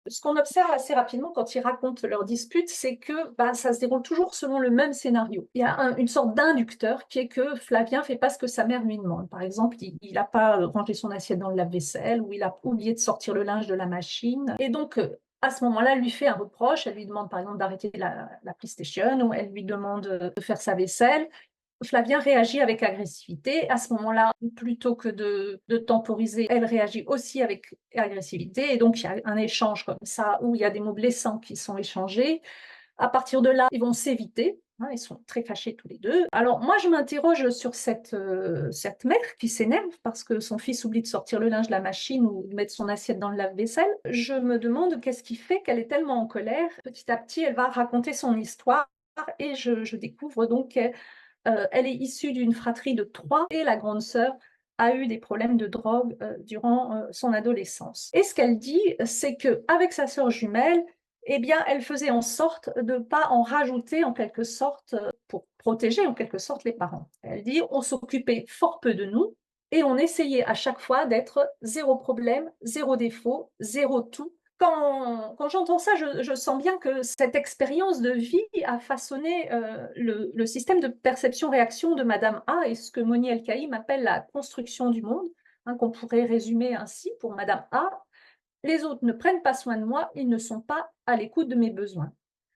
Ce qu'on observe assez rapidement quand ils racontent leur dispute, c'est que bah, ça se déroule toujours selon le même scénario. Il y a une sorte d'inducteur qui est que Flavien fait pas ce que sa mère lui demande. Par exemple, il n'a pas rangé son assiette dans le lave-vaisselle ou il a oublié de sortir le linge de la machine. Et donc, à ce moment-là, elle lui fait un reproche. Elle lui demande par exemple d'arrêter la PlayStation ou elle lui demande de faire sa vaisselle. Flavien réagit avec agressivité. À ce moment-là, plutôt que de temporiser, elle réagit aussi avec agressivité. Et donc, il y a un échange comme ça où il y a des mots blessants qui sont échangés. À partir de là, ils vont s'éviter. Hein, ils sont très fâchés tous les deux. Alors, moi, je m'interroge sur cette mère qui s'énerve parce que son fils oublie de sortir le linge de la machine ou de mettre son assiette dans le lave-vaisselle. Je me demande qu'est-ce qui fait qu'elle est tellement en colère. Petit à petit, elle va raconter son histoire et je découvre donc elle est issue d'une fratrie de 3 et la grande sœur a eu des problèmes de drogue, durant, son adolescence. Et ce qu'elle dit, c'est qu'avec sa sœur jumelle, eh bien, elle faisait en sorte de ne pas en rajouter en quelque sorte, pour protéger en quelque sorte les parents. Elle dit: «On s'occupait fort peu de nous et on essayait à chaque fois d'être zéro problème, zéro défaut, zéro tout». Quand j'entends ça, je sens bien que cette expérience de vie a façonné, le système de perception-réaction de madame A et ce que Moni El-Kaïm appelle la construction du monde, hein, qu'on pourrait résumer ainsi pour madame A: «Les autres ne prennent pas soin de moi, ils ne sont pas à l'écoute de mes besoins».